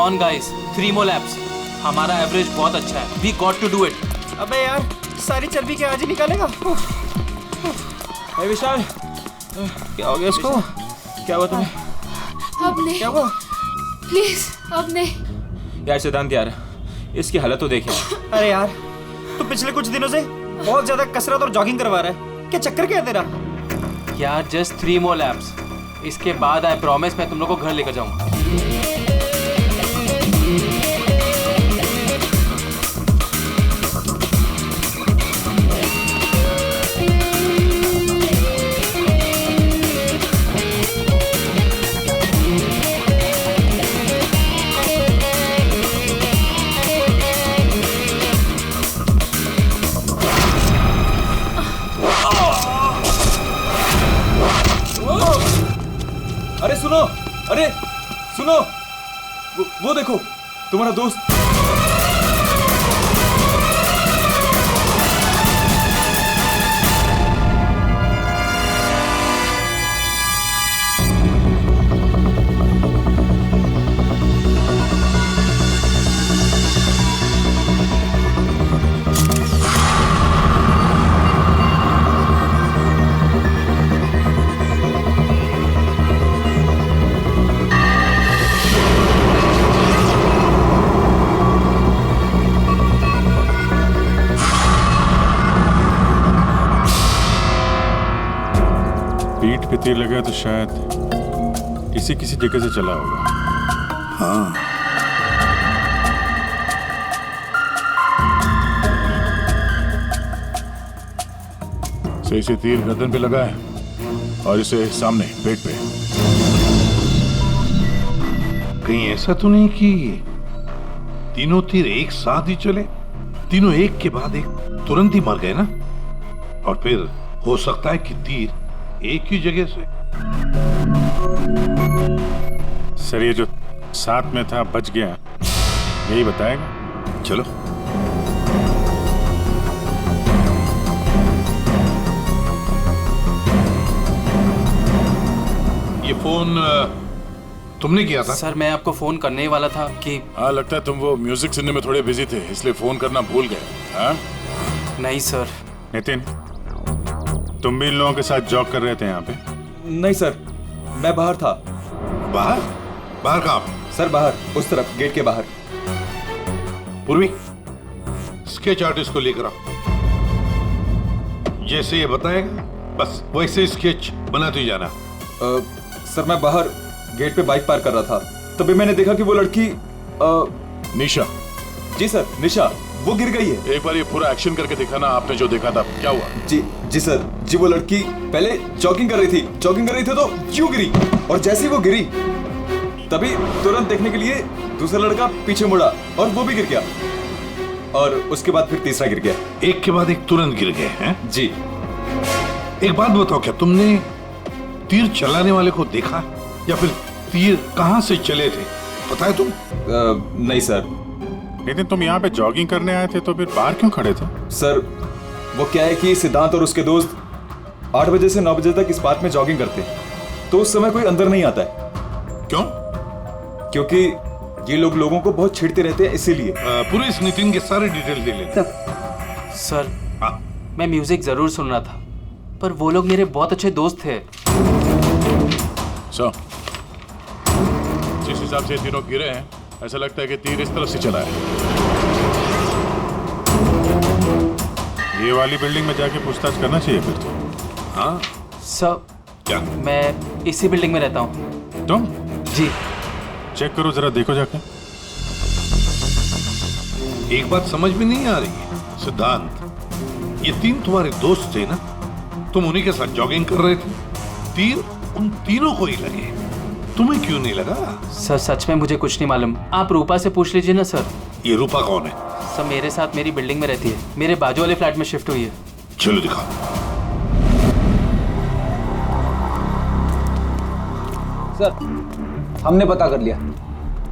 On guys, 3 more laps. हमारा average बहुत अच्छा है. We got to do it. अबे यार, सारी चर्बी के आज ही निकालेगा. विशाल, क्या हो गया इसको? क्या हुआ तुम्हें? अब नहीं. क्या हुआ? प्लीज अब नहीं. यार सिद्धांत यार, इसकी हालत तो देखे. अरे यार, तू पिछले कुछ दिनों से बहुत ज्यादा कसरत और जॉगिंग करवा रहा है. क्या चक्कर क्या है तेरा? यार जस्ट 3 more laps. इसके बाद आई प्रॉमिस मैं तुम लोग को घर लेकर जाऊंगा. अरे सुनो, अरे सुनो, वो देखो तुम्हारा दोस्त. पीठ पे तीर लगा तो शायद किसी जगह से चला होगा. हाँ. सही से तीर गर्दन पे लगा है और इसे सामने पेट पे. कहीं ऐसा तो नहीं कि तीनों तीर एक साथ ही चले? तीनों एक के बाद एक तुरंत ही मर गए ना? और फिर हो सकता है कि तीर एक ही जगह से. सर ये जो साथ में था बच गया, यही बताएगा. चलो. ये फोन तुमने किया था? सर मैं आपको फोन करने ही वाला था कि. हाँ लगता है तुम वो म्यूजिक सुनने में थोड़े बिजी थे, इसलिए फोन करना भूल गए. हाँ? नहीं सर. नितिन, तुम भी इन लोगों के साथ जॉग कर रहे थे यहाँ पे? नहीं सर, मैं बाहर था. बाहर? बाहर कहाँ पे? सर बाहर, उस तरफ, गेट के बाहर. पूर्वी, स्केच आर्टिस्ट को लेकर आओ. जैसे ये बताएगा बस वैसे स्केच बनाते ही जाना. सर मैं बाहर गेट पे बाइक पार्क कर रहा था, तभी मैंने देखा कि वो लड़की. निशा. जी सर, निशा वो गिर गई है. एक बार ये पूरा एक्शन करके दिखाना, आपने जो देखा था क्या हुआ? जी सर, जी वो लड़की पहले जॉगिंग कर रही थी तो यूं गिरी, और जैसे ही वो गिरी तभी तुरंत देखने के लिए दूसरा लड़का पीछे मुड़ा और वो भी गिर गया, और उसके बाद फिर तीसरा गिर गया. एक के बाद एक तुरंत गिर गए हैं? जी. एक बात बताओ, क्या तुमने तीर चलाने वाले को देखा या फिर तीर कहां से चले थे, पता है तुम? नहीं सर. लेकिन तुम यहाँ पे जॉगिंग करने आए थे तो फिर बाहर क्यों खड़े थे? सर वो क्या है कि सिद्धांत और उसके दोस्त 8 बजे से 9 बजे तक इस पार्क में जॉगिंग करते हैं, तो उस समय कोई अंदर नहीं आता है. क्यों? क्योंकि ये लोग लोगों को बहुत छेड़ते रहते हैं, इसीलिए. पूरे इस नितिन के सारे डिटेल दे लेते. सर हाँ. मैं म्यूजिक जरूर सुन रहा था, पर वो लोग मेरे बहुत अच्छे दोस्त थे. सो जिस हिसाब से तीनों गिरे हैं, ऐसा लगता है कि तीर इस तरफ से चला है. ये वाली बिल्डिंग में जाके पूछताछ करना चाहिए फिर तो. हाँ. सर क्या? मैं इसी बिल्डिंग में रहता हूँ. तुम? जी. चेक करो जरा, देखो जाके. एक बात समझ में नहीं आ रही है सिद्धांत, ये तीन तुम्हारे दोस्त थे ना, तुम उन्हीं के साथ जॉगिंग कर रहे थे, तीर उन तीनों को ही लगे, तुम्हें क्यों नहीं लगा? सर सच में मुझे कुछ नहीं मालूम, आप रूपा से पूछ लीजिए ना सर. ये रूपा कौन है? सर मेरे साथ मेरी बिल्डिंग में रहती है, मेरे बाजू वाले फ्लैट में शिफ्ट हुई है. चलो दिखाओ. सर हमने पता कर लिया,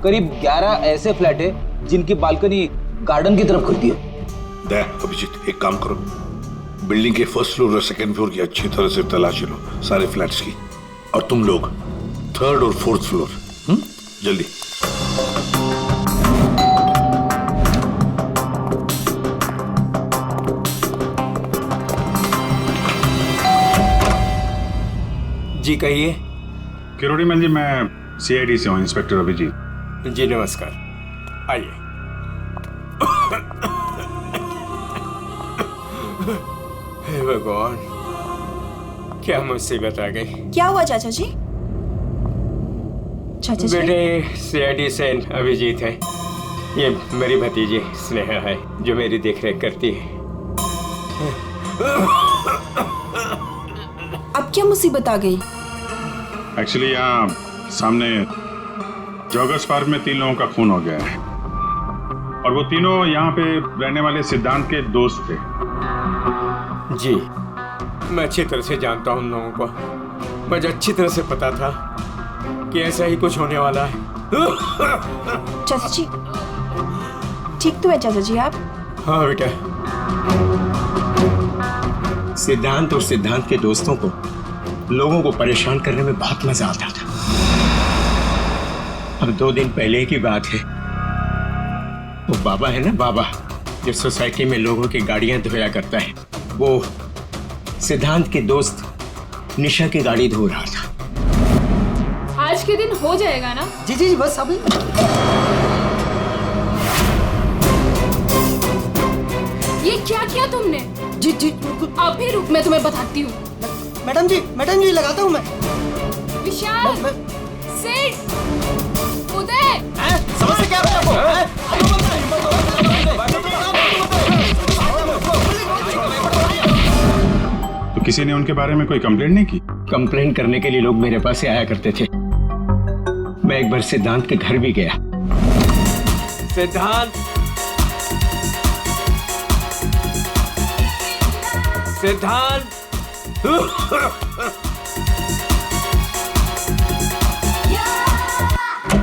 करीब 11 ऐसे फ्लैट है जिनकी बालकनी गार्डन की तरफ खुलती है. देख अभिजीत, एक काम करो, बिल्डिंग के फर्स्ट फ्लोर और सेकंड फ्लोर की अच्छी तरह से तलाशी लो, सारे फ्लैट्स की, और तुम लोग थर्ड और फोर्थ फ्लोर. जल्दी. जी कहिए। किरोड़ी मल जी, मैं सीआईडी से हूँ, इंस्पेक्टर अभिजीत। जी नमस्कार, आइए। हे भगवान, क्या मुसीबत आ गई। क्या हुआ चाचा जी? चाचा जी बेटे, सीआईडी से अभिजीत है। ये मेरी भतीजी स्नेहा है जो मेरी देखरेख करती है। अब क्या मुसीबत आ गई? एक्चुअली यहाँ सामने जॉगर्स पार्क में 3 लोगों का खून हो गया है, और वो तीनों यहाँ पे रहने वाले सिद्धांत के दोस्त थे। जी, मैं अच्छी तरह से जानता हूँ उन लोगों को। मुझे अच्छी तरह से पता था कि ऐसा ही कुछ होने वाला है। चाचा जी ठीक तो है चाचा जी आप? हाँ बेटा। सिद्धांत और सिद्धांत के दोस्तों को लोगों को परेशान करने में बहुत मजा आता था। अब 2 दिन पहले की बात है, वो बाबा है ना, बाबा जो सोसाइटी में लोगों की गाड़ियां धोया करता है, वो सिद्धांत के दोस्त निशा की गाड़ी धो रहा था। आज के दिन हो जाएगा ना? जी जी जी, बस अभी। ये क्या किया तुमने? जी जी अभी रुक, मैं तुम्हें बताती हूँ। मैडम जी लगाता हूँ मैं। विशाल, सिड, उदय, समझ से क्या तो किसी ने उनके बारे में कोई कंप्लेंट नहीं की? कंप्लेंट करने के लिए लोग मेरे पास से आया करते थे। मैं एक बार सिद्धांत के घर भी गया। सिद्धांत, सिद्धांत,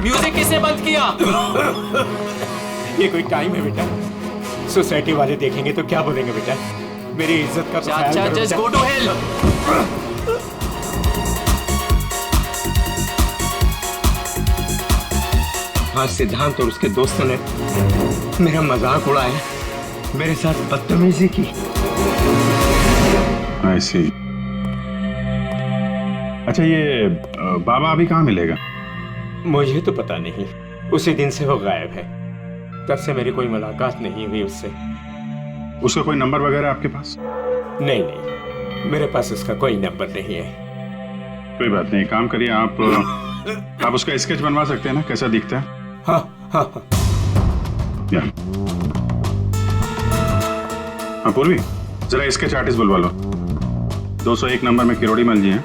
म्यूजिक किसने बंद किया? ये कोई टाइम है बेटा? सोसाइटी वाले देखेंगे तो क्या बोलेंगे बेटा? मेरी इज्जत का ख्याल चाचा, करो जस्ट बेटा। Go to hell. आज सिद्धांत और उसके दोस्तों ने मेरा मजाक उड़ाया, मेरे साथ बदतमीजी की। I see। अच्छा, ये बाबा अभी कहाँ मिलेगा? मुझे तो पता नहीं, उसी दिन से वो गायब है। तब से मेरी कोई मुलाकात नहीं हुई उससे। उसका कोई नंबर वगैरह आपके पास? नहीं नहीं, मेरे पास उसका कोई नंबर नहीं है। कोई बात नहीं, काम करिए आप उसका स्केच बनवा सकते हैं ना, कैसा दिखता है? हाँ हाँ हाँ। हाँ पूर्वी, जरा स्केच आर्टिस्ट बुलवा लो। 201 नंबर में किरोड़ी मल जी हैं,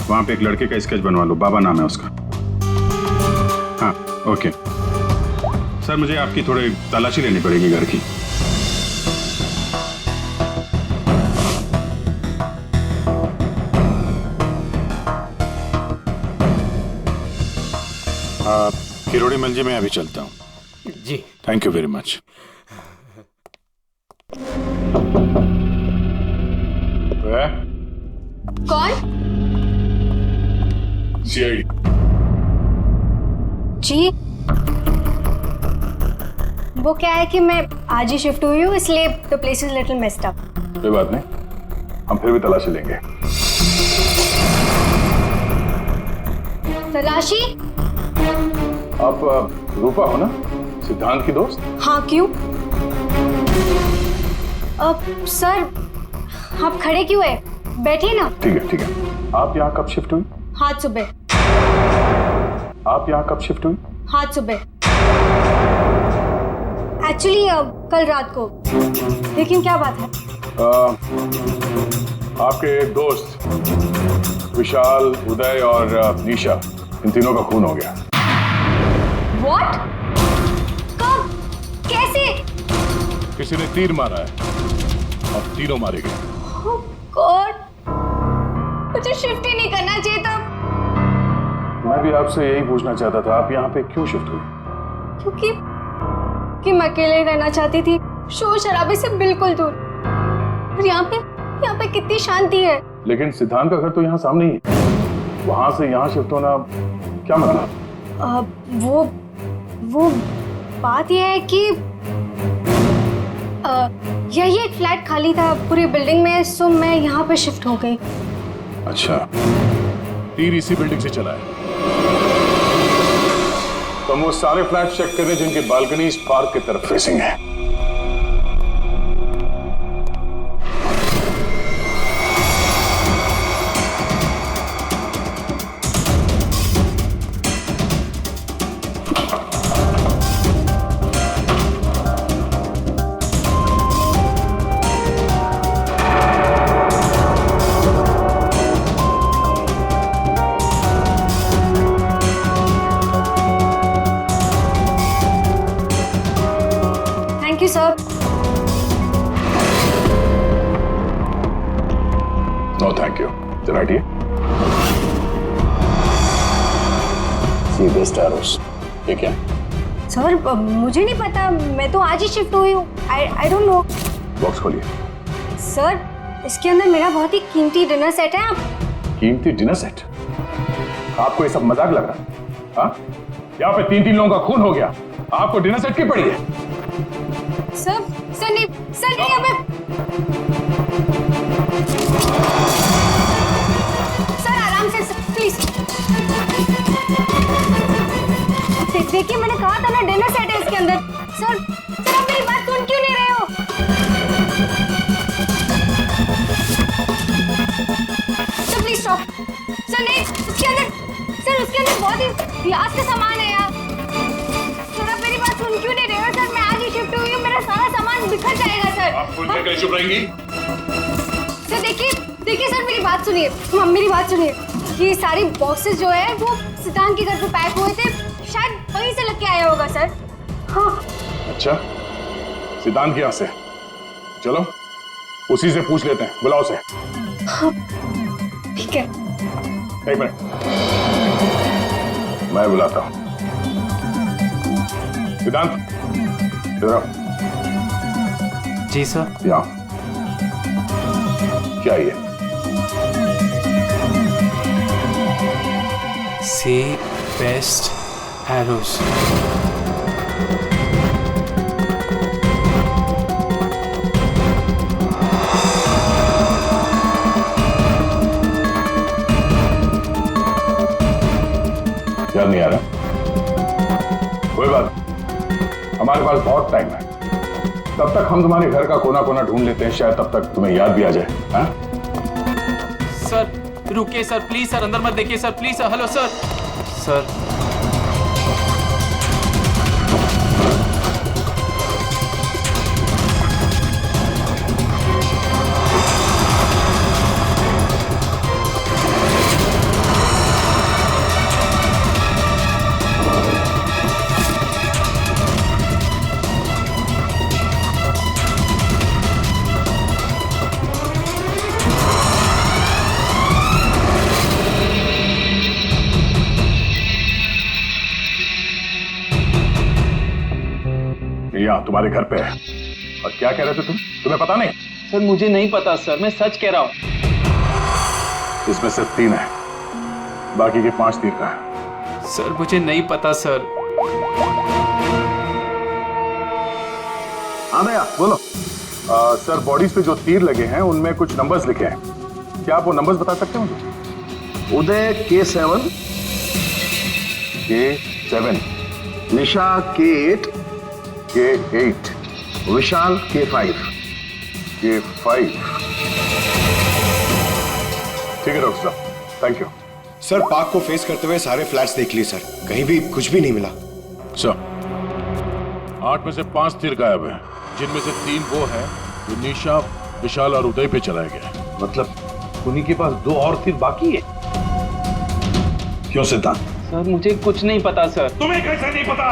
वहां पे एक लड़के का स्केच बनवा लो, बाबा नाम है उसका। हाँ ओके सर, मुझे आपकी थोड़ी तलाशी लेनी पड़ेगी घर की। किरोड़ी मल जी, मैं अभी चलता हूँ। जी थैंक यू वेरी मच। कौन? सीआईडी। जी, वो क्या है कि मैं आज ही शिफ्ट हुई हूँ, इसलिए the place is little messed up. कोई बात नहीं, हम फिर भी तलाशी लेंगे। तलाशी? आप रूपा हो ना, सिद्धांत की दोस्त? हाँ, क्यों? सर, आप खड़े क्यों है? बैठिए ना। ठीक है। आप यहाँ कब शिफ्ट हुई? आज सुबह। आप यहाँ कब शिफ्ट हुई? आज सुबह। एक्चुअली कल रात को। लेकिन क्या बात है? आपके एक दोस्त विशाल, उदय और निशा, इन तीनों का खून हो गया। What? कब? कैसे? किसी ने तीर मारा है और तीनों मारे गए। Oh God! मुझे शिफ्ट ही नहीं करना चाहिए था। मैं भी आपसे यही पूछना चाहता था, आप यहाँ पे क्यों शिफ्ट हुई? क्योंकि मैं अकेले रहना चाहती थी, शोर शराबे से बिल्कुल दूर। और यहाँ पे कितनी शांति है। लेकिन सिद्धांत का घर तो यहाँ सामने ही है, वहां से यहाँ शिफ्ट होना क्या मतलब? वो बात यह है कि यही एक फ्लैट खाली था पूरी बिल्डिंग में, सो मैं यहाँ पे शिफ्ट हो गई। अच्छा, तीर इसी बिल्डिंग से चला है। तुम वो सारे फ्लैट चेक कर रहे जिनकी बालकनी इस पार्क की तरफ फेसिंग है। Thank you sir. No thank you. चला ठीक सी बेस्ट एरोस। ये क्या है? सर मुझे नहीं पता, मैं तो आज ही शिफ्ट हुई हूँ। I don't know. बॉक्स खोलिए। सर इसके अंदर मेरा बहुत ही कीमती डिनर सेट है। आप कीमती डिनर सेट? आपको ये सब मजाक लग रहा है? हाँ? यहाँ पे 3-3 लोगों का खून हो गया, आपको डिनर सेट की पड़ी है? सर नहीं यहाँ पे। सर आराम से प्लीज। देखिए मैंने कहा था ना डिनर सेट है इसके अंदर। सर आप मेरी बात सुन क्यों नहीं रहे हो? Sir please stop. सर नहीं, उसके अंदर बहुत ही ग्लास का सामान है यार। सर आप मेरी बात सुन क्यों नहीं रहे हो? सर मैं आज ही शिफ्ट हुई हूँ, मेरा सारा सामान बिखर जाएगा सर। आप फुल करके चुप रहेंगी? सर देखिए सर मेरी बात सुनिए, मेरी बात सुनिए। ये सारी बॉक्सेस जो है वो सिद्धांत के घर पे पैक हुए थे, शायद वहीं से लेके आया होगा सर। हाँ। अच्छा, सिद्धांत के यहाँ से? चलो उसी से पूछ लेते हैं, बुलाओ से। हाँ, ठीक है। एक मिनट, मैं बुलाता हूँ। सिद्धांत इधर आओ। जी सर। यहाँ क्या ये? सी बेस्ट एरोस। याद नहीं आ रहा? कोई बात, हमारे पास बहुत टाइम है। तब तक हम तुम्हारे घर का कोना कोना ढूंढ लेते हैं, शायद तब तक तुम्हें याद भी आ जाए। हाँ? सर रुकिए सर, प्लीज सर, अंदर मत देखिए sir, please sir. Hello sir. Sir यहाँ तुम्हारे घर पे है। और क्या कह रहे थे तुम? तुम्हें पता नहीं? सर मुझे नहीं पता सर, मैं सच कह रहा हूँ। इसमें सिर्फ 3 है, बाकी के 5 तीर का है। सर मुझे नहीं पता सर। हाँ भैया बोलो। सर बॉडीज पे जो तीर लगे हैं उनमें कुछ नंबर्स लिखे हैं, क्या आप वो नंबर्स बता सकते हैं मुझे? उदय K7, K7, निशा K8, K8, विशाल K5, K5। ठीक है डॉक्टर साहब, थैंक यू। सर पार्क को फेस करते हुए सारे फ्लैट्स देख लिए सर, कहीं भी कुछ भी नहीं मिला। सर 8 में से 5 तीर गायब हैं, जिनमें से 3 वो हैं जो निशा, विशाल और उदय पे चलाए गए। मतलब उन्हीं के पास 2 और तीर बाकी है। क्यों सिद्धांत? सर मुझे कुछ नहीं पता सर। तुम्हें कैसे नहीं पता?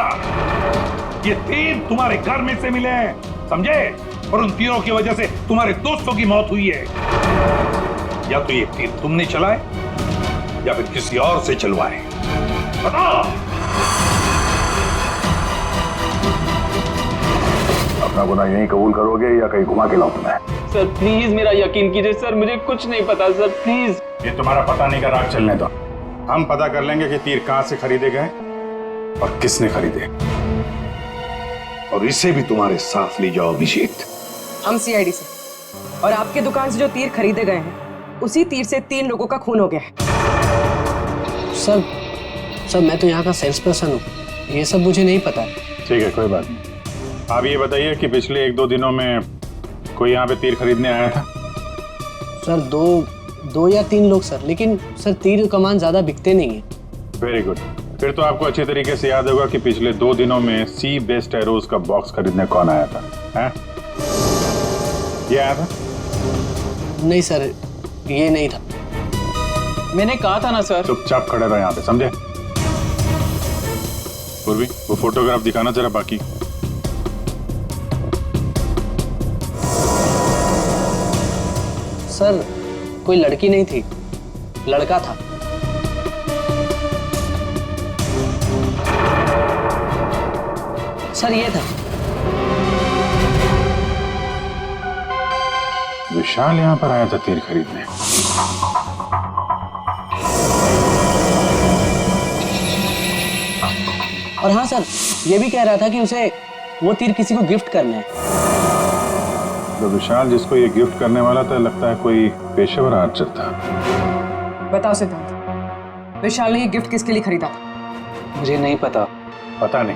ये तीर तुम्हारे घर में से मिले हैं, समझे? और उन तीरों की वजह से तुम्हारे दोस्तों की मौत हुई है। या तो ये तीर तुमने चलाए या फिर किसी और से चलवाए, बताओ। अपना गुनाह यहीं कबूल करोगे या कहीं घुमा के लाऊं तुम्हें? सर प्लीज मेरा यकीन कीजिए सर, मुझे कुछ नहीं पता सर, प्लीज। ये तुम्हारा पता नहीं का राग चलने दो, हम पता कर लेंगे कि तीर कहां से खरीदे गए और किसने खरीदे। और इसे भी तुम्हारे साथ ले जाओ अभिषेक। हम सीआईडी से, और आपके दुकान से जो तीर खरीदे गए हैं उसी तीर से 3 लोगों का खून हो गया है। सर मैं तो यहाँ का सेल्स पर्सन हूँ, ये सब मुझे नहीं पता। ठीक है, कोई बात नहीं। आप ये बताइए कि पिछले 1-2 दिनों में कोई यहाँ पे तीर खरीदने आया था? सर दो या 3 लोग सर, लेकिन सर तीर कमान ज्यादा बिकते नहीं है। Very good. फिर तो आपको अच्छे तरीके से याद होगा कि पिछले 2 दिनों में सी बेस्ड एरोज का बॉक्स खरीदने कौन आया था? हैं? ये आया था? नहीं सर, ये नहीं था। मैंने कहा था ना सर। चुपचाप खड़े रहो यहाँ पे, समझे? पूर्वी, वो फोटोग्राफ दिखाना जरा बाकी। सर कोई लड़की नहीं थी, लड़का था। सर ये था। विशाल यहाँ पर आया था तीर खरीदने। और हाँ सर, ये भी कह रहा था कि उसे वो तीर किसी को गिफ्ट करना है। तो विशाल जिसको ये गिफ्ट करने वाला था, लगता है कोई पेशेवर आर्चर था। बताओ सिद्धांत, विशाल ने ये गिफ्ट किसके लिए खरीदा था? मुझे नहीं पता। पता नहीं?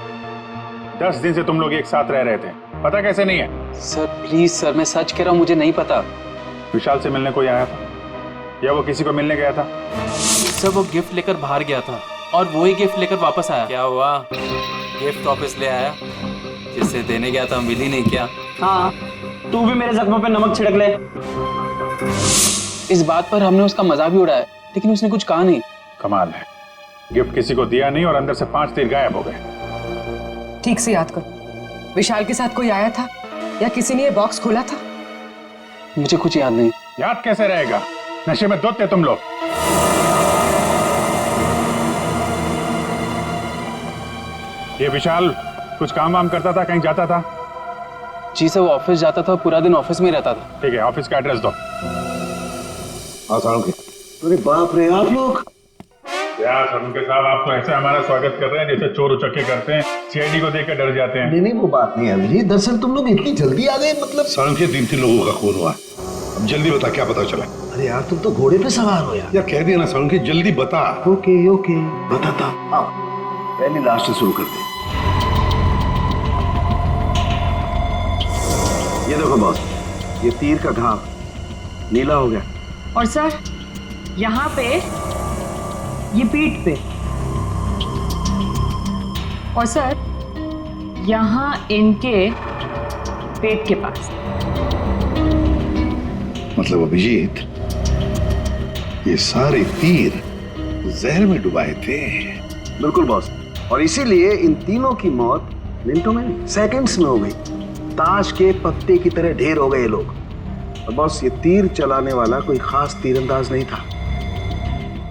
10 दिन से तुम लोग एक साथ रह रहे थे, पता कैसे नहीं है? सर प्लीज सर, मैं सच कह रहा हूँ, मुझे नहीं पता। विशाल से मिलने कोई आया था या वो किसी को मिलने गया था? सर वो गिफ्ट लेकर बाहर गया था और वो ही गिफ्ट लेकर वापस आया। क्या हुआ? गिफ्ट वापस ले आया? जिसे देने गया था मिली नहीं क्या? हाँ, तू भी मेरे जख्मों पे नमक छिड़क ले। इस बात पर हमने उसका मजाक भी उड़ाया, लेकिन उसने कुछ कहा नहीं। कमाल है, गिफ्ट किसी को दिया नहीं और अंदर से 5 तीर गायब हो गए। ठीक से याद करो, विशाल के साथ कोई आया था या किसी ने ये बॉक्स खोला था? मुझे कुछ याद नहीं। याद कैसे रहेगा? नशे में धुत थे तुम लोग। ये विशाल कुछ काम वाम करता था, कहीं जाता था? जी सर, वो ऑफिस जाता था, पूरा दिन ऑफिस में रहता था। ठीक है, ऑफिस का एड्रेस दो। अरे बाप रे, आप लोग यार सरुण साहब, आप तो ऐसे हमारा स्वागत कर रहे हैं जैसे चोर उचक्के करते हैं, सीआईडी को देखकर डर जाते हैं। नहीं, वो बात नहीं है अभिजीत। दरअसल तुम लोग इतनी जल्दी आ गए, मतलब सड़क के 3 लोगों का खून हुआ। अब जल्दी बता, क्या पता चला? अरे यार, तुम तो घोड़े पे सवार हो यार। कह दिया ना सड़क की, जल्दी बता। ओके बताता। हाँ, पहले लास्ट से शुरू करते हैं। ये देखो बॉस, ये तीर का घाव नीला हो गया। और सर यहाँ पे, ये पीठ पे, और सर यहाँ इनके पेट के पास। मतलब अभिजीत, ये सारे तीर जहर में डुबाए थे। बिल्कुल बॉस, और इसीलिए इन तीनों की मौत मिनटों में नहीं, सेकंड्स में हो गई। ताश के पत्ते की तरह ढेर हो गए ये लोग। और बॉस, ये तीर चलाने वाला कोई खास तीरंदाज नहीं था,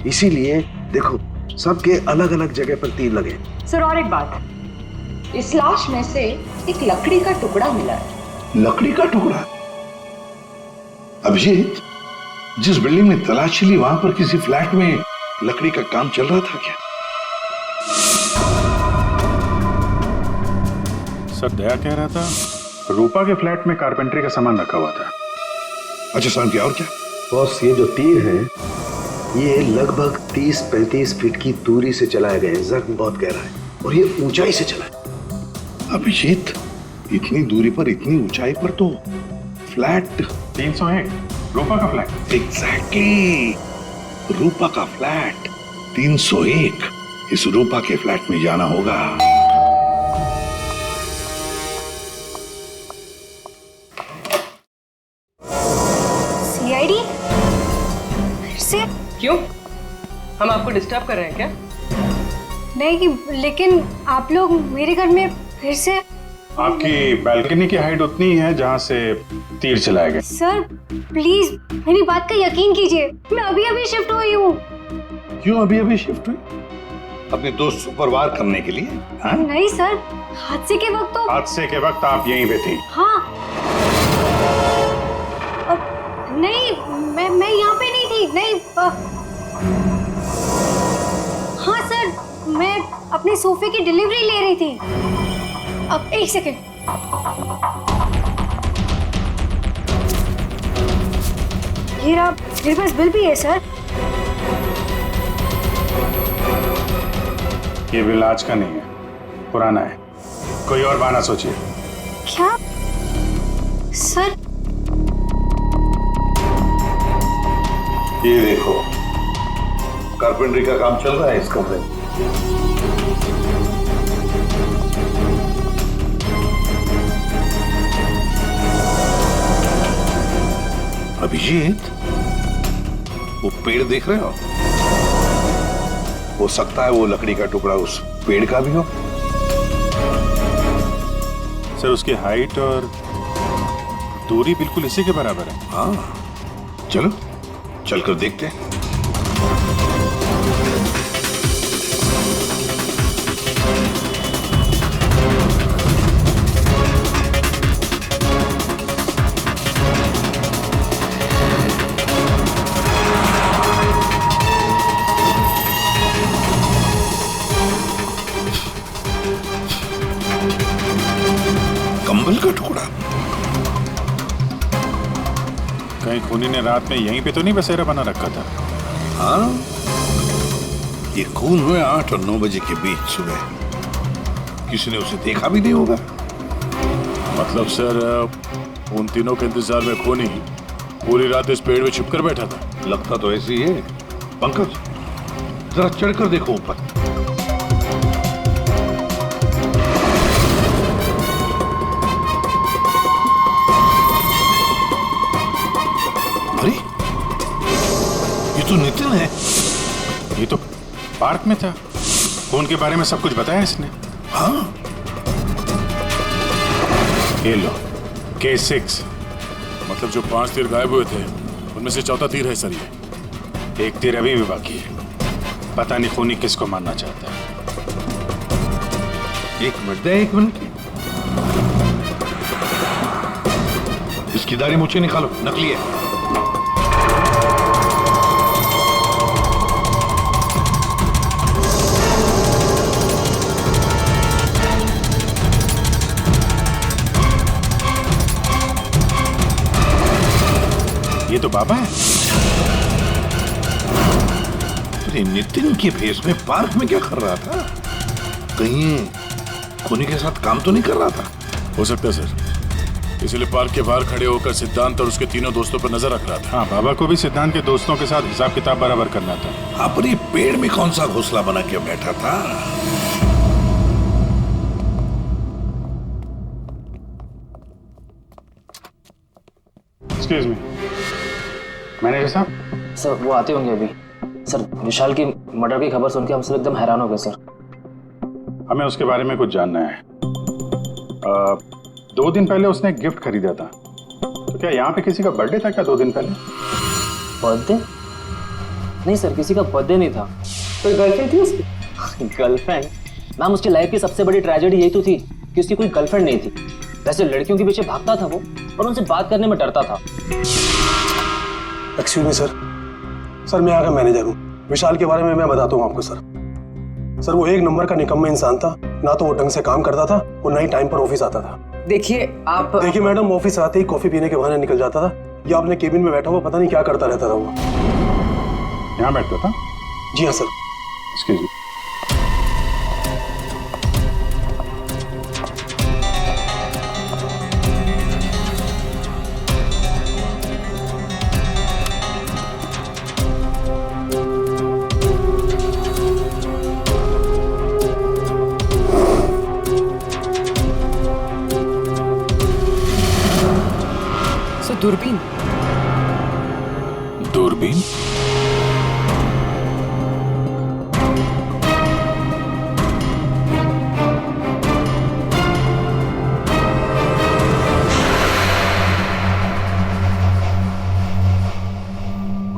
इसीलिए देखो सबके अलग अलग जगह पर तीर लगे। सर और एक बात, इस लाश में से एक लकड़ी का टुकड़ा मिला है। लकड़ी का टुकड़ा? अभिजीत, जिस बिल्डिंग में तलाशी ली, वहां पर किसी फ्लैट में लकड़ी का काम चल रहा था क्या? सर दया कह रहा था रूपा के फ्लैट में कारपेंटरी का सामान रखा हुआ था। अच्छा सर, क्या और क्या? बॉस, ये जो तीर हैं, ये लगभग 30-35 फीट की दूरी से चलाए गए हैं। जख्म बहुत गहरा है और ये ऊंचाई से चला है। अभिजीत, इतनी दूरी पर, इतनी ऊंचाई पर तो फ्लैट 301 रूपा का फ्लैट। एग्जैक्टली, रूपा का फ्लैट 301। इस रूपा के फ्लैट में जाना होगा। सीआईडी? फिर से? क्यों, हम आपको डिस्टर्ब कर रहे हैं क्या? नहीं, लेकिन आप लोग मेरे घर में फिर से। आपकी बालकनी की हाइट उतनी है जहां से तीर चलाए गए। सर प्लीज मेरी बात का यकीन कीजिए, मैं अभी अभी शिफ्ट हुई हूँ। क्यों अभी शिफ्ट हुई? अपने दोस्त को परवार करने के लिए? हाँ? नहीं सर, हादसे के वक्त तो। हादसे के वक्त आप यहीं पे थी? हाँ। नहीं, मैं यहाँ पे नहीं थी। नहीं। हाँ सर, मैं अपने सोफे की डिलीवरी ले रही थी। अब एक सेकेंड। ये रहा, मेरे पास बिल भी है सर। ये बिल आज का नहीं है, पुराना है। कोई और बहाना सोचिए। क्या सर? ये देखो, कारपेंटरी का काम चल रहा है इस कमरे में। अभिजीत, वो पेड़ देख रहे हो सकता है वो लकड़ी का टुकड़ा उस पेड़ का भी हो। सर उसकी हाइट और दूरी बिल्कुल इसी के बराबर है। हाँ, चलो चलकर देखते हैं। कंबल का टुकड़ा। कहीं खूनी ने रात में यहीं पे तो नहीं बसेरा बना रखा था? हाँ, ये खून हुए 8 और 9 बजे के बीच सुबह। किसी ने उसे देखा भी नहीं होगा। मतलब सर उन तीनों के इंतजार में खूनी पूरी रात इस पेड़ में छुप कर बैठा था। लगता तो ऐसे ही है। पंकज, जरा चढ़कर देखो ऊपर। अरे, ये तो नितिन है। ये तो पार्क में था। खून के बारे में सब कुछ बताया इसने। हाँ, ये लो K6। मतलब जो 5 तीर गायब हुए थे उनमें से चौथा तीर है सर। ये एक तीर अभी भी बाकी है। पता नहीं खूनी किसको मारना चाहता है। 1 मिनट दे, 1 मिनट। इसकी दाढ़ी मूछें निकालो, नकली है। ये तो बाबा है। अरे नितिन के भेष में पार्क में क्या कर रहा था? कहीं खूनी के साथ काम तो नहीं कर रहा था? हो सकता है सर, इसलिए पार्क के बाहर खड़े होकर सिद्धांत और उसके तीनों दोस्तों पर नजर रख रहा था। हाँ, बाबा को भी सिद्धांत के दोस्तों के साथ हिसाब किताब बराबर करना था। हाँ, पर ये पेड़ में कौन सा घोंसला बना के बैठा था? एक्सक्यूज मी, मैनेजर साहब। सर वो आते होंगे अभी। सर विशाल की मर्डर की खबर सुन के हम सब एकदम हैरान हो गए सर। हमें उसके बारे में कुछ जानना है। 2 दिन पहले उसने एक गिफ्ट खरीदा था, तो क्या यहाँ पे किसी का बर्थडे था क्या 2 दिन पहले? बर्थडे? नहीं सर, किसी का बर्थडे नहीं था। कोई गर्लफ्रेंड थी उसकी? गर्लफ्रेंड? मैम, उसकी लाइफ की सबसे बड़ी ट्रेजेडी यही तो थी कि उसकी कोई गर्लफ्रेंड नहीं थी। वैसे लड़कियों के पीछे भागता था वो और उनसे बात करने में डरता था। एक्सक्यूज मी सर, मैं यहाँ का मैनेजर हूँ। विशाल के बारे में मैं बताता हूँ आपको सर। वो 1 नंबर का निकम्मा इंसान था। ना तो वो ढंग से काम करता था और ना ही टाइम पर ऑफिस आता था। देखिए मैडम, ऑफिस आते ही कॉफी पीने के बहाने निकल जाता था या अपने केबिन में बैठा हुआ पता नहीं क्या करता रहता था वो। यहाँ बैठता था? जी हाँ सर। Excuse me. दूरबीन? दूरबीन?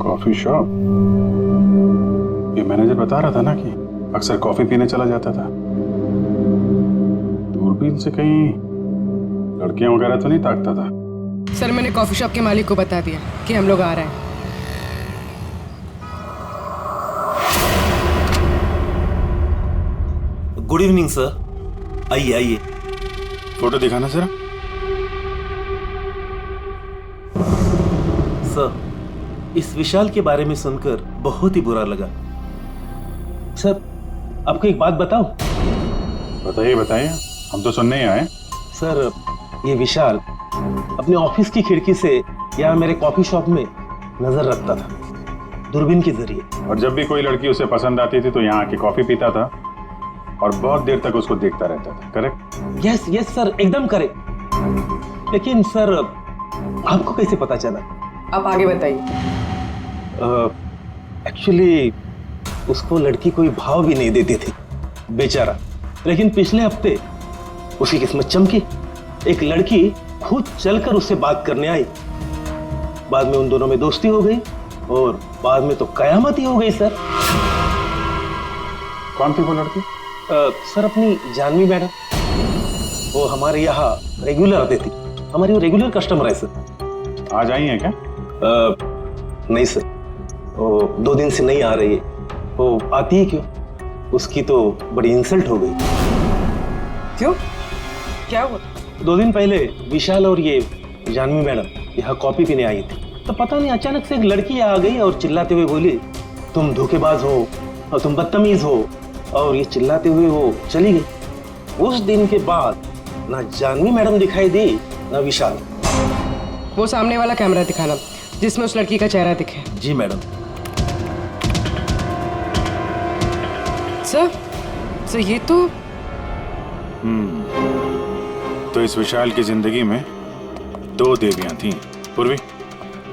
Coffee shop? ये मैनेजर बता रहा था ना कि अक्सर कॉफी पीने चला जाता था। दूरबीन से कहीं लड़कियां वगैरह तो नहीं ताकता था? सर मैंने कॉफी शॉप के मालिक को बता दिया कि हम लोग आ रहे हैं। गुड इवनिंग सर, आइए आइए। फोटो दिखाना जरा। सर, इस विशाल के बारे में सुनकर बहुत ही बुरा लगा। सर आपको एक बात बताऊं? बताइए बताइए, हम तो सुनने ही आए। सर, ये विशाल अपने ऑफिस की खिड़की से यहाँ मेरे कॉफी शॉप में नजर रखता था, दूरबीन के जरिए। और जब भी कोई लड़की उसे पसंद आती थी तो यहाँ आके कॉफी पीता था और बहुत देर तक उसको देखता रहता था। करेक्ट? यस यस सर, एकदम करेक्ट। लेकिन सर, आपको कैसे पता चला? आप आगे बताइए। एक्चुअली उसको लड़की कोई भाव भी नहीं देती थी बेचारा, लेकिन पिछले हफ्ते उसकी किस्मत चमकी। एक लड़की खुद चलकर उससे बात करने आई। बाद में उन दोनों में दोस्ती हो गई और बाद में तो कयामत ही हो गई सर। कौन थी वो लड़की? सर, अपनी जानवी मैडम। वो हमारे यहाँ रेगुलर आती थी, हमारी वो रेगुलर कस्टमर है सर। आज आई है क्या? नहीं सर, वो 2 दिन से नहीं आ रही है। वो आती है क्यों? उसकी तो बड़ी इंसल्ट हो गई। क्यों? क्या हुआ? 2 दिन पहले विशाल और ये जानवी मैडम यहाँ कॉफी पीने आई थी, तो पता नहीं अचानक से एक लड़की आ गई और चिल्लाते हुए बोली, तुम धोखेबाज हो और तुम बदतमीज हो, और ये चिल्लाते हुए वो चली गई। उस दिन के बाद ना जानवी मैडम दिखाई दी ना विशाल। वो सामने वाला कैमरा दिखाना जिसमें उस लड़की का चेहरा दिखे। जी मैडम। सर ये तो तो इस विशाल की जिंदगी में 2 देवियां थीं। पूर्वी,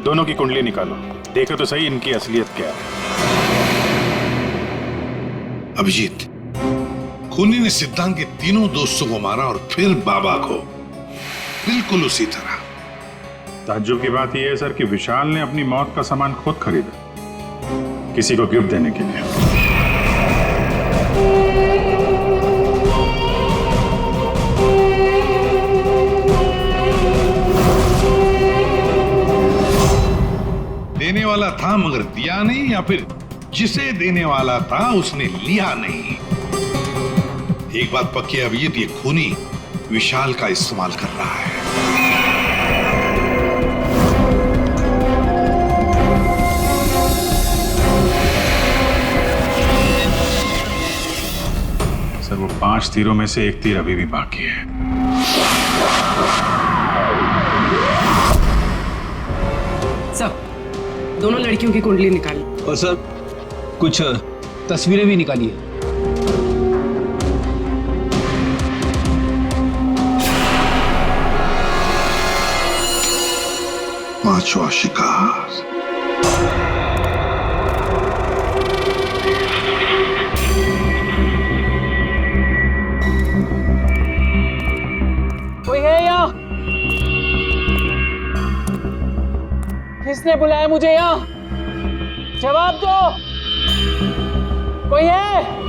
दोनों की कुंडली निकालो, देखो तो सही इनकी असलियत क्या है। अभिजीत, खूनी ने सिद्धांत के तीनों दोस्तों को मारा और फिर बाबा को, बिल्कुल उसी तरह। ताज्जुब की बात यह है सर कि विशाल ने अपनी मौत का सामान खुद खरीदा, किसी को गिफ्ट देने के लिए। देने वाला था मगर दिया नहीं, या फिर जिसे देने वाला था उसने लिया नहीं। एक बात पक्की है अभिजीत, ये खूनी विशाल का इस्तेमाल कर रहा है। सर, वो 5 तीरों में से 1 तीर अभी भी बाकी है। सर, दोनों लड़कियों की कुंडली निकाली। और सर, कुछ तस्वीरें भी निकाली है। पांचवा शिकार। कोई है यहाँ? किसने बुलाया मुझे यहाँ? जवाब दो। कोई है?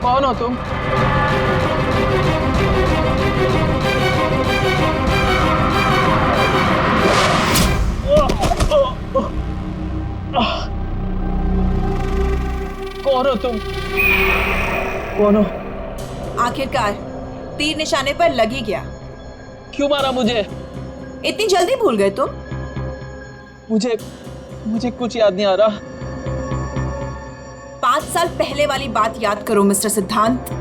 कौन हो तुम? कौन हो तुम? कौन हो? आखिरकार तीर निशाने पर लग ही गया। क्यों मारा मुझे? इतनी जल्दी भूल गए तुम? मुझे कुछ याद नहीं आ रहा। 5 साल पहले वाली बात याद करो मिस्टर सिद्धांत।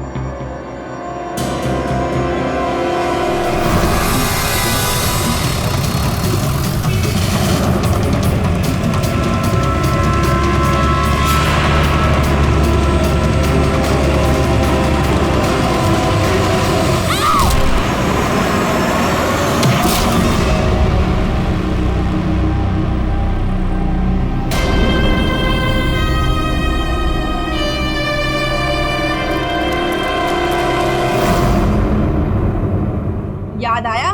याद आया?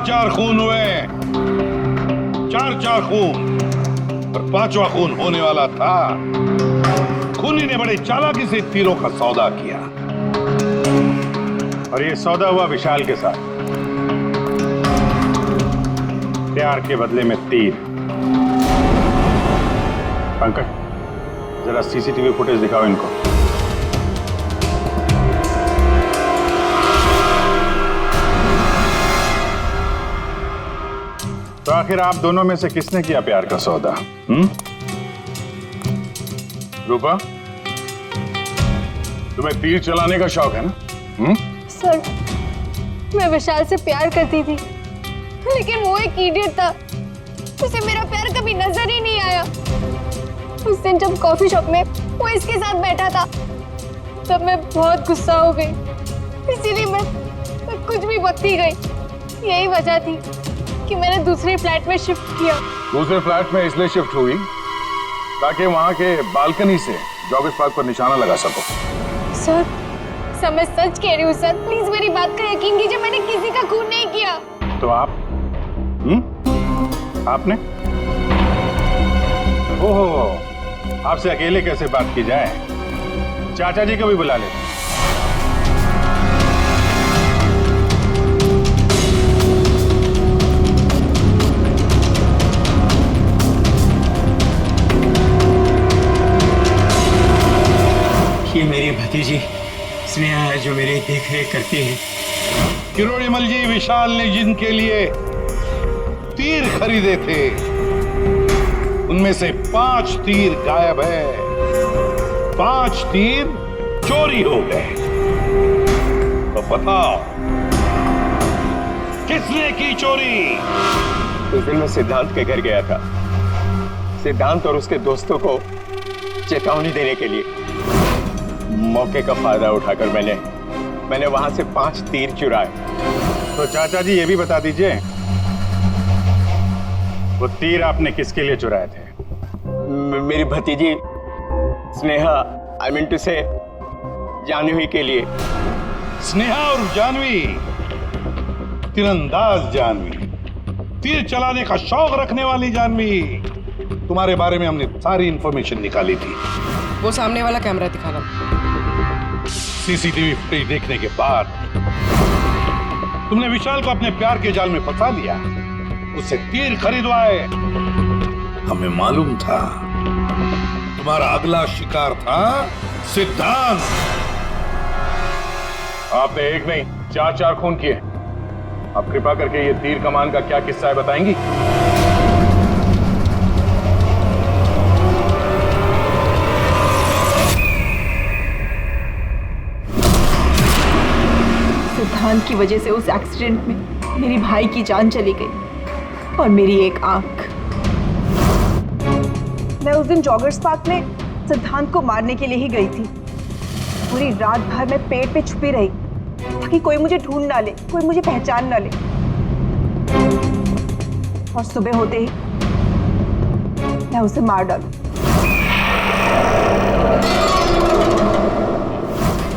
चार खून हुए, 4 खून, और 5वां खून होने वाला था। खूनी ने बड़े चालाकी से तीरों का सौदा किया। और ये सौदा हुआ विशाल के साथ, प्यार के बदले में तीर। पंकज, जरा सीसीटीवी फुटेज दिखाओ इनको। तो आखिर आप दोनों में से किसने किया प्यार का सौदा? रूपा, तुम्हें तीर चलाने का शौक है ना? सर, मैं विशाल से प्यार करती थी, लेकिन वो एक इडियट था। उसे मेरा प्यार कभी नजर ही नहीं आया। उस दिन जब कॉफी शॉप में वो इसके साथ बैठा था, तब मैं बहुत गुस्सा हो गई, इसीलिए मैं कुछ भी बकती गई। यही वजह थी कि मैंने दूसरे फ्लैट में शिफ्ट किया। दूसरे फ्लैट में इसलिए शिफ्ट हुई ताकि वहां के बालकनी से जॉगिंग पार्क पर निशाना लगा सको। सर, मैं सच कह रही हूँ सर, प्लीज मेरी बात का यकीन कीजिए, मैंने किसी का खून नहीं किया। तो आप? आपने? ओहो, आपसे अकेले कैसे बात की जाए? चाचा जी को भी बुला लेते। ये मेरी भतीजी स्नेहा है जो मेरी देख रेख करती है। किरोड़ीमल जी, विशाल ने जिनके लिए तीर खरीदे थे उनमें से 5 तीर गायब है, 5 तीर चोरी हो गए। तो बताओ किसने की चोरी? उस दिन मैं सिद्धांत के घर गया था, सिद्धांत और उसके दोस्तों को चेतावनी देने के लिए। मौके का फायदा उठाकर मैंने वहां से 5 तीर चुराए। तो चाचा जी ये भी बता दीजिए, वो तीर आपने किसके लिए चुराए थे? मेरी भतीजी स्नेहा, आई मीन टू से जानवी के लिए। स्नेहा और जानवी, तीरंदाज जानवी, तीर चलाने का शौक रखने वाली जानवी, तुम्हारे बारे में हमने सारी इंफॉर्मेशन निकाली थी। वो सामने वाला कैमरा दिखाना। सीसीटीवी फुटेज देखने के बाद तुमने विशाल को अपने प्यार के जाल में फंसा लिया, उससे तीर खरीदवाए। हमें मालूम था तुम्हारा अगला शिकार था सिद्धांत। आपने एक नहीं 4 खून किए। आप कृपा करके ये तीर कमान का क्या किस्सा है बताएंगी? सिद्धांत की वजह से उस एक्सीडेंट में मेरी भाई की जान चली गई और मेरी एक आंख। मैं उस दिन जॉगर्स पार्क में सिद्धांत को मारने के लिए ही गई थी। पूरी रात भर मैं पेड़ पे छुपी रही ताकि कोई मुझे ढूंढ ना ले, कोई मुझे पहचान ना ले। और सुबह होते ही मैं उसे मार डालूं।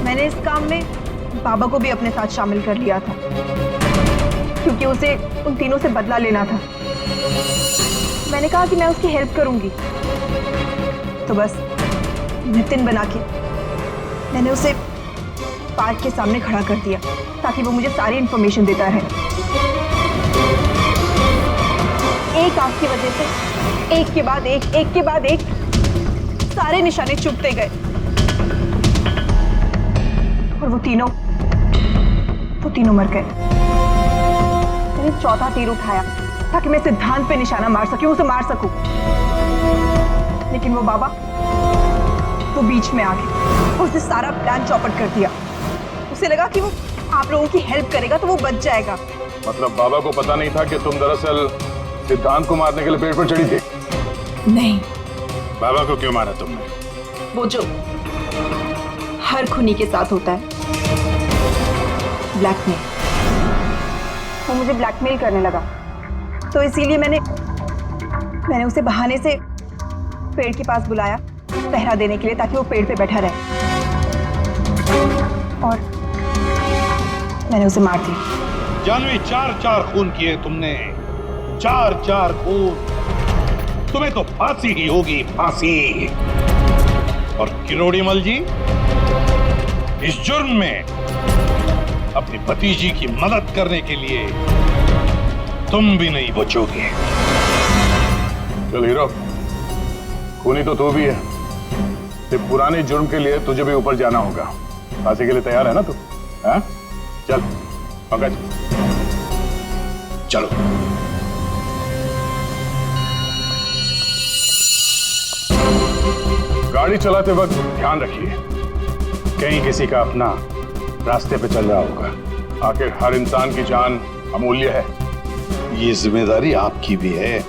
मैंने इस काम में बाबा को भी अपने साथ शामिल कर लिया था क्योंकि उसे उन तीनों से बदला लेना था। मैंने कहा कि मैं उसकी हेल्प करूंगी, तो बस नितिन बना के मैंने उसे पार्क के सामने खड़ा कर दिया ताकि वो मुझे सारी इंफॉर्मेशन देता रहे। एक आंख की वजह से एक के बाद एक सारे निशाने चुभते गए और वो तीनों मर गए। मैंने 4था तीर उठाया ताकि मैं सिद्धांत पे निशाना मार सकूं, उसे मार सकूं। लेकिन वो बाबा वो बीच में आ गए और उसने सारा प्लान चौपट कर दिया। उसे लगा कि वो आप लोगों की हेल्प करेगा तो वो बच जाएगा। मतलब बाबा को पता नहीं था कि तुम दरअसल सिद्धांत को मारने के लिए पेड़ पर चढ़ी थी? नहीं। बाबा को क्यों मारा तुमने? वो जो हर खूनी के साथ होता है, ब्लैकमेल। वो मुझे ब्लैकमेल करने लगा, तो इसीलिए मैंने उसे बहाने से पेड़ के पास बुलाया पहरा देने के लिए ताकि वो पेड़ पे बैठा रहे, और मैंने उसे मार दिया। जानवी, 4 खून किए तुमने, 4 खून। तुम्हें तो फांसी ही होगी, फांसी। और किरोड़ीमल जी, इस जुर्म में अपनी भतीजी की मदद करने के लिए तुम भी नहीं बचोगे। चल हीरो, खूनी तो तू भी है। ते पुराने जुर्म के लिए तुझे भी ऊपर जाना होगा। फांसी के लिए तैयार है ना तू? हाँ? चल पंकज चलो। गाड़ी चलाते वक्त ध्यान रखिए, कहीं किसी का अपना रास्ते पे चल रहा होगा। आखिर हर इंसान की जान अमूल्य है। ये जिम्मेदारी आपकी भी है।